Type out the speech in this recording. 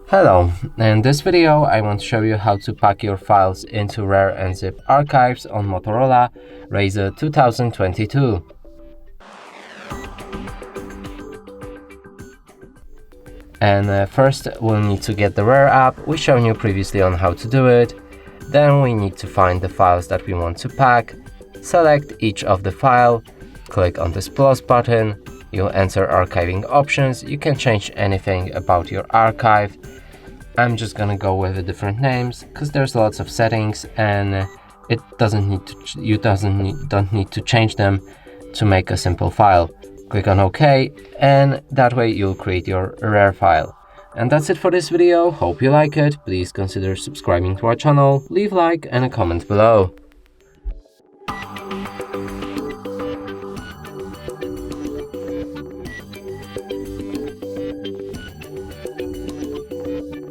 Hello, in this video I want to show you how to pack your files into RAR and zip archives on Motorola Razr 2022. And first we'll need to get the RAR app. We've shown you previously on how to do it. Then we need to find the files that we want to pack, select each of the file, click on this plus button, you'll enter archiving options. You can change anything about your archive. I'm just gonna go with the different names because there's lots of settings and it doesn't need to, don't need to change them to make a simple file. Click on OK, and that way you'll create your RAR file. And that's it for this video. Hope you like it. Please consider subscribing to our channel, leave a like and a comment below.